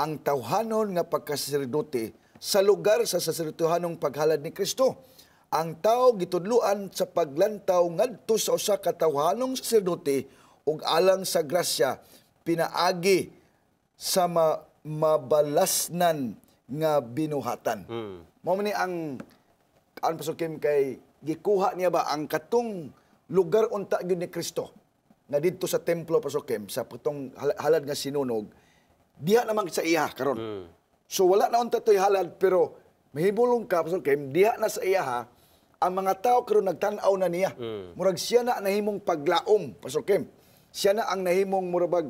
ang tawhanon nga pagkasaserdote sa lugar sa saserdotehanong paghalad ni Kristo. Ang tao gitudluan sa paglantaw ngadto sa usa ka tawhanong saserdote ug alang sa grasya pinaagi sa mabalasnan nga binuhatan. Mao ni ang Pastor Kim kay gikuha niya ba ang katong lugar unta gyud ni Kristo na didto sa templo, Pastor Kim, sa putong halad nga sinunog diha naman sa iya karon. So wala na unta toy halad pero mahibulong ka, Pastor Kim, diha na sa iya ang mga tao karon nagtan-aw na niya. Murag siya na nahimong paglaom, Pastor Kim. Siya na ang nahimong murabag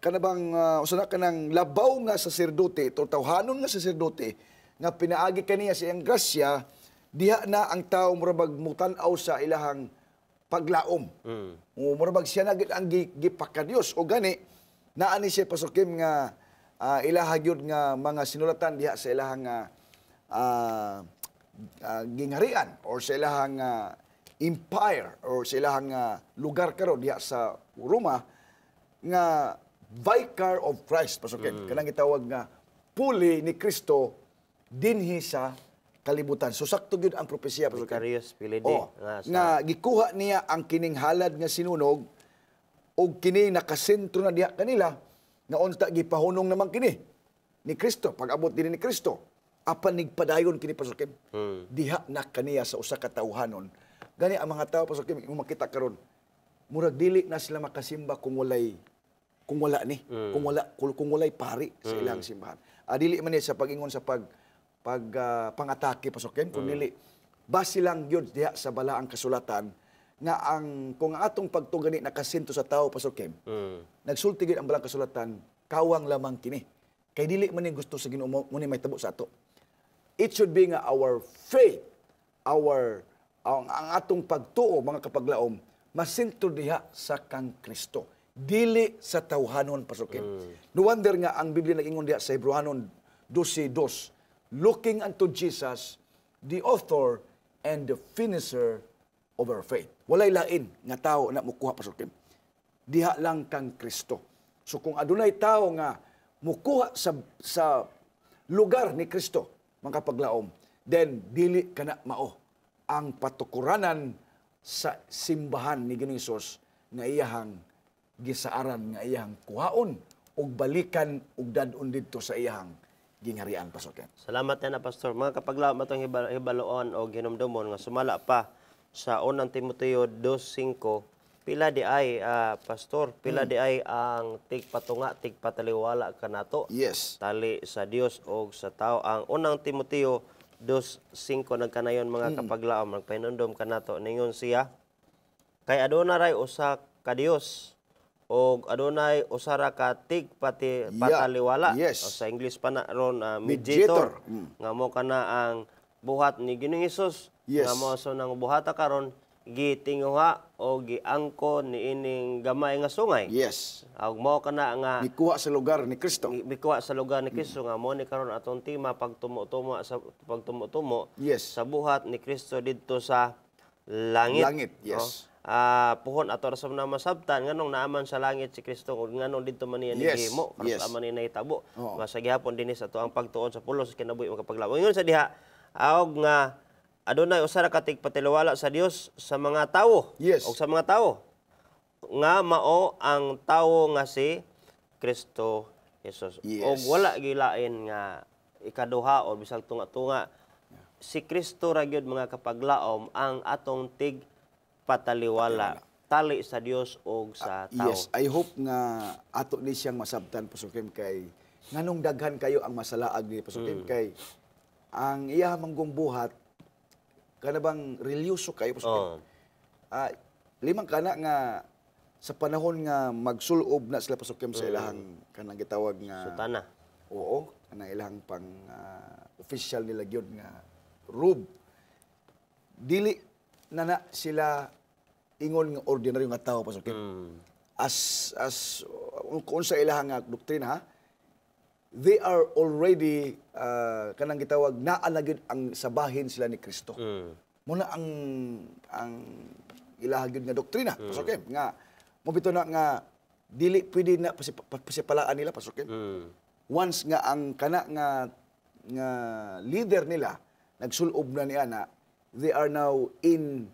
kanabang usana kanang labaw nga saserdote, tawhanon nga saserdote nga pinaagi kaniya sa iyang grasya, diha na ang tao murabag mutan-aw sa ilahang paglaom. Murabag siya na ang gipakadios o gani naani siya, Pastor Kim, nga ilaha gyud nga mga sinulatan diha sa ilahang gingharian or sa ilahang empire or sa ilahang lugar karon diha sa Roma nga vicar of Christ, Pastor Kim. Kanang gitawag nga puli ni Kristo dinhi sa kalibutan. So sakto gyud ang propesya Pastor Ken. Vicarious Pilidi. Oh, nga gikuha niya ang kining halad nga sinunog og kini nakasentro na diha kanila nga unta gipahunong naman kini ni Kristo pag-abot din ni Kristo. Apan nigpadayon kini Pastor Kim. Diha na kaniya sa usa ka tawhanon. Gani ang mga tao Pastor Kim, kung makita karon, murag dili na sila makasimba kung wala ni, kung walay pari sa ilang simbahan. Dili man niya sa pag-ingon sa pangatake Pastor Kim, kung dili base lang gyud diha sa balaang kasulatan nga kung ang atong pagtugani nakasinto sa tao Pastor Kim. Nagsulti gyud ang balaang kasulatan, kawang lamang kini. Kay dili man ni gusto sa Ginoo mo ni may tabo sa ato. It should be nga our faith, ang atong pagtuo mga kapaglaom, masinto diha sa kang Kristo. Dili sa tawhanon Pastor Kim. No wonder nga ang Biblia nag-ingon diha sa Hebrewanon 12:2, looking unto Jesus, the author and the finisher of our faith. Walay lain nga tao na mukuha Pastor Kim. Diha lang kang Kristo. So kung adunay tao nga mukuha sa lugar ni Kristo, mga kapaglaom, then dili kana mao ang patukuranan sa simbahan ni Ginoong Hesus nga iyahang gisaaran, nga iyahang kuhaon ug balikan ug dadon didto sa iyahang gingharian Pastor Ken. Salamat na Pastor. Mga kapaglaom atong hibaloon o hinumdumon nga sumala pa sa unang Timoteo 2:5. Pila di ay Pastor, pila di ay ang tigpatunga, tigpataliwala kanato. Yes. Tali sa Dios o sa tao. Ang unang Timoteo 2:5 nagkanayon mga kapaglaom, magpahinumdom kanato ningon siya kay aduna ray usa ka Dios o adunay usara ka tigpataliwala. Yes. O sa English pa na ron mediator. Nga mo kana ang buhat ni Ginoong Hesus. Yes. Nga mo so nang buhata karon gitinguha o giangko ni ining gamay nga sungay. Yes. Ug mao kana nga Mikuha sa lugar ni Kristo. mikuha sa lugar ni Kristo nga mo ni karon atong tema pagtumo-tumo Yes. sa buhat ni Kristo didto sa langit. Langit, yes. Puhon ato ra sa mga masabtan nganong naaman sa langit si Kristo ug nganong didto man niya Yes, nihimo yes. para man ni nahitabo. Oo. Nga sa gihapon dinhi sa tuang pagtuon sa pulos kinabuhi makapaglaom. Ingon sa diha og nga adunay usa ra ka tigpatiliwala sa Dios sa mga tawo. Yes. O sa mga tawo nga mao ang tawo nga si Kristo Jesus. Yes. Og wala gilain nga ikaduha o bisag tunga-tunga si Kristo ra gyud mga kapaglaom ang atong tigpataliwala tali sa Dios o sa tao. Yes, I hope nga ato ni siyang masabtan Pastor Kim kay nganong daghan kayo ang masalaag ni Pastor Kim kay ang iya manggong buhat kana bang religyoso kayo Pastor Kim. Limang kana nga sa panahon nga magsulob na sila Pastor Kim sa ilahang kanang gitawag nga Sutana. Oo, kanang ilahang pang official nila gyud nga robe. Dili na sila ingon nga ordinaryo nga tao Pastor Kim. As kung sa ilahang nga doktrina, they are already kanang gitawag naa na gyud ang sabahin sila ni Kristo. Muna ang ilahang gyud nga doktrina Pastor Kim nga mobito na nga dili pwede na pasipalaan nila Pastor Kim. Once nga ang kana nga leader nila nagsulob na niya na they are now in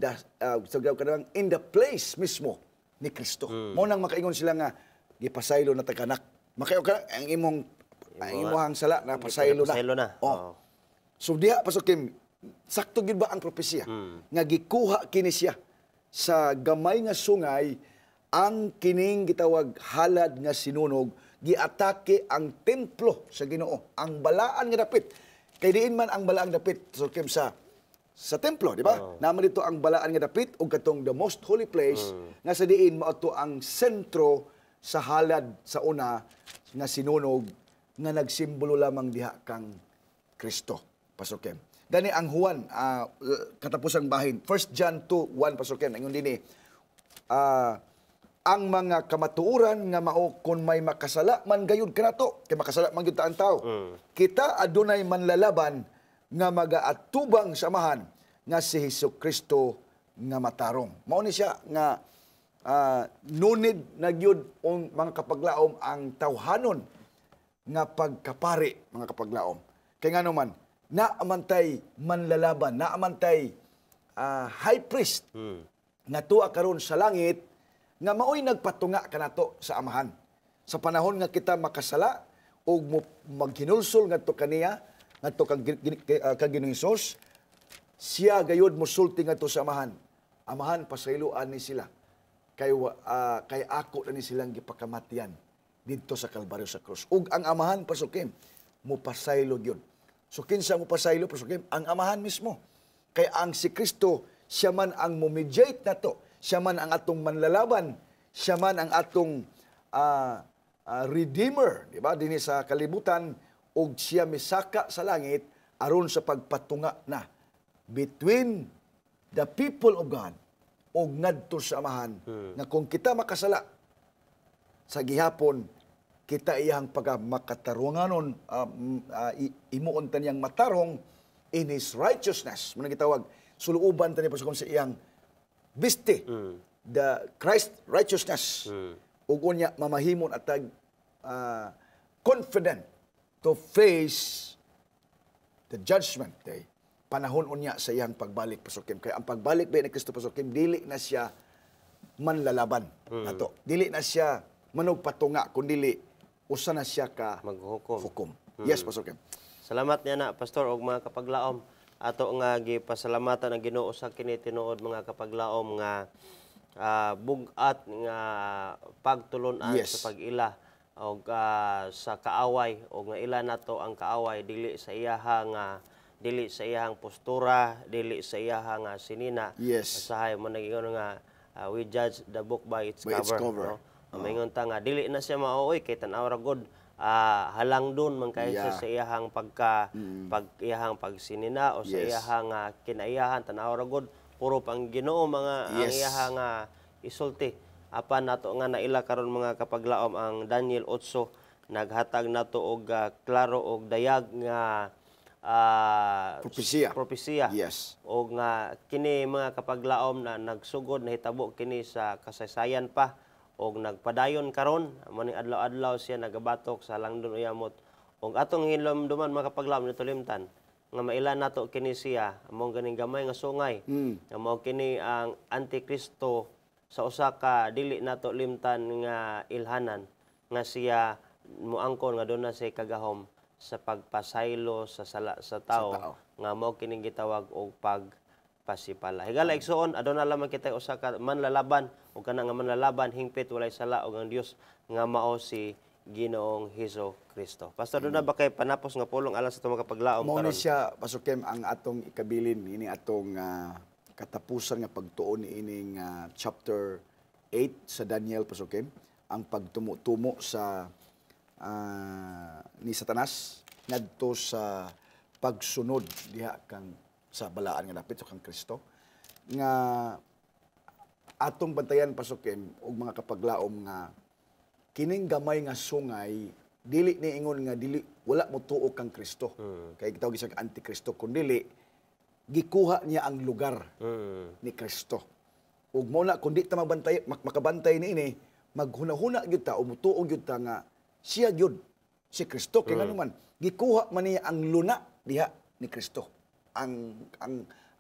the place mismo ni Kristo. Mo nang makaingon sila nga gipasaylo na taganak. Makayo ka ang imong sala na pasaylo na. Oh. So diha Pastor Kim, sakto gid ba ang propesya nga gikuha kini siya sa gamay nga sungay ang kining gitawag halad nga sinunog giatake ang templo sa Ginoo, ang balaan nga dapit. Kay diin man ang balaan dapit Pastor Kim sa templo, di ba? Naman dito ang balaan nga dapit ug katong the most holy place nga sa diin mao to ang sentro sa halad sa una nga sinunog nga nagsimbolo lamang diha kang Kristo, Pastor Ken. Gani ang Juan katapusang bahin 1 John 2:1 Pastor Ken, ingon dinhi ang mga kamatuoran nga mao kun may makasala man gayud kanato kay makasala man gyud ta ang tawo. Kita adunay manlalaban nga magaatubang samahan nga si Hesukristo nga matarong. Mao ni siya nga nunid na gyud mga kapaglaom ang tawhanon nga pagkapari mga kapaglaom. Kay ngano man naamantay manlalaban, naamantay high priest nga tuwa karon sa langit nga maoy nagpatunga kanato sa amahan. Sa panahon nga kita makasala o maghinulsol ngadto kaniya, ngadto kag Ginoong Hesus, siya gayud mosulti ngadto sa amahan. Amahan, pasayloan ni sila. Kay ako na ni silang gipakamatian dito sa Kalbaryo sa krus. Ug ang amahan, pasukim, mupasaylo yun. So kinsa mupasaylo, pasukim, ang amahan mismo. Kay ang si Kristo, siya man ang mediate na to. Siya man ang atong manlalaban. Siya man ang atong redeemer, di ba? Dinhi sa kalibutan, ug siya misaka sa langit aron sa pagpatunga na between the people of God ug ngadto sa amahan nga kung kita makasala sa gihapon kita iyang makatarunganon imuon taniyang matarong in his righteousness mo gitawag suluuban tani pasukon sa iyang biste the Christ righteousness ug unya mamahimon atag confident to face the judgment day. Panahon unya sa iyang pagbalik pasukim. Kaya ang pagbalik ba ni Kristo pasukim, dili na siya manlalaban nato. Dili na siya manugpatunga, kundi usa na siya ka maghukom. Yes, pasukim. Salamat niya na, Pastor, og mga kapaglaom. Ato nga gipasalamatan ang Ginoo sa kini tinuod mga kapaglaom nga bugat nga pagtulon-an sa pag-ila og sa kaaway og nga ila nato ang kaaway dili sa iyahang postura, dili sa iyahang sinina. Usahay mo nagingon nga we judge the book by its cover. No? Maingon ta nga dili na siya maoy kay tan-aw ra gud halangdon man kay sa iyahang iyahang pagsinina o sa iyahang kinaiyahan tan-aw ra gud puro pang Ginoo mga ang iyahang isulti. Apan nato nga naila karon mga kapaglaom ang Daniel 8 naghatag nato og klaro og dayag nga propesya. Yes. O nga kini mga kapaglaom na nagsugod na hitabo kini sa kasaysayan pa og nagpadayon karon maning adlaw-adlaw siya nagabatok sa langdon uyamot og atong hinumduman mga kapaglaom nito limtan nga maila nato kini siya among ganing gamay nga sungay nga mao kini ang Antikristo sa usa ka dili nato limtan nga ilhanan nga siya muangkon nga doon na siya kagahom sa pagpasaylo sa tao nga mao kining gitawag og pagpasipala. Higala igsuon aduna lamang kita usa ka manlalaban ug kana nga manlalaban hingpit walay sala og ang Dios nga mao si Ginoong Hesukristo. Pastor, doon na ba kay panapos nga pulong alang sa itong kapaglaom karon? Mao ni siya pasukem ang atong ikabilin ini atong katapusan nga pagtuon ining chapter 8 sa Daniel pasukem ang pagtumo-tumo sa ni Satanas ngadto sa pagsunod diha kang sa balaan nga dapit sa kang Kristo nga atong bantayan pasukem og mga kapaglaom nga kining gamay nga sungay dili ni ingon nga dili wala mo tuo kang Kristo kay gitawag sa antikristo kundi gikuha niya ang lugar ni Kristo. Ug mo na kundi ta makabantay niini maghunahuna gyud ta o mutuo gyud ta nga siya gyud si Kristo kay nganuman gikuha man niya ang luna diha ni Kristo.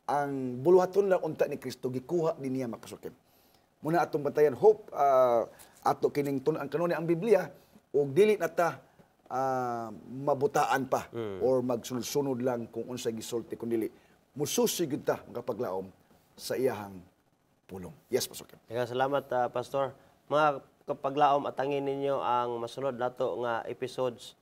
Ang buluhaton lang unta ni Kristo gikuha din niya mapasukin. Muna atong bantayan hope ato kining tun-an kanuni ang Biblia ug dili na ta mabutaan pa or magsunod-sunod lang kung unsa gisulti kundi mususigud ta makapaglaom sa iyahang pulong. Yes, Pastor. Salamat, Pastor. Mga kapaglaom, atangin ninyo ang masunod nato nga episodes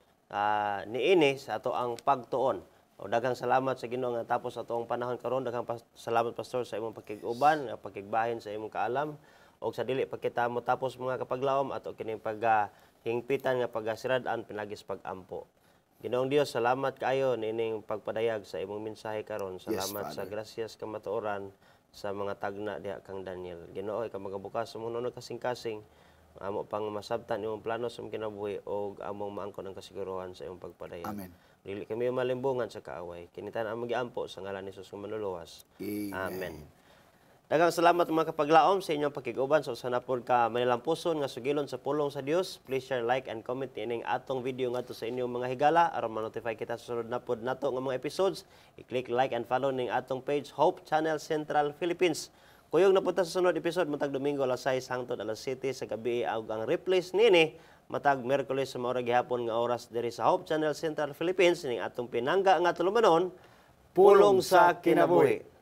niini sa ato ang pagtuon. O daghang salamat sa Ginoo nga tapos ato ang panahon karon. Daghang salamat, Pastor, sa imong pakig-uban, pakigbahin sa imong kaalam. O sa dili pa kita mo tapos mga kapaglaom ato kining paghingpitan nga pagasirad-an pinagis pag-ampo. Ginoong Dios, salamat kaayo nining pagpadayag sa imong mensahe karon. Salamat sa grasyas kamatuoran sa mga tagna diha kang Daniel. Ginoo, ikaw magabukas sa mundo kasing-kasing amo pang masabtan imong plano sa imong kinabuhi og among maangkon ang kasiguruhan sa imong pagpadayag. Amen. Dili kami malimbungan sa kaaway. Kinitan among giampo sa ngalan ni Hesus nga manluluwas. Amen. Amen. Daghang salamat mga kapaglaom sa inyong pakiguban sa usa na pod ka Manilang Puson nga sugilon sa pulong sa Dios. Please share, like and comment ining atong video ngadto sa inyong mga higala aron ma-notify kita sa sunod na pod nato nga mga episodes. I-click like and follow ning atong page Hope Channel Central Philippines. Kuyog napunta sa sunod episode matag Domingo alas 6 hangtod alas 7 sa gabi ug ang replays nini matag Miyerkules sa maura gihapon nga oras diri sa Hope Channel Central Philippines ning atong pinangga nga tulumanon, Pulong sa Kinabuhi.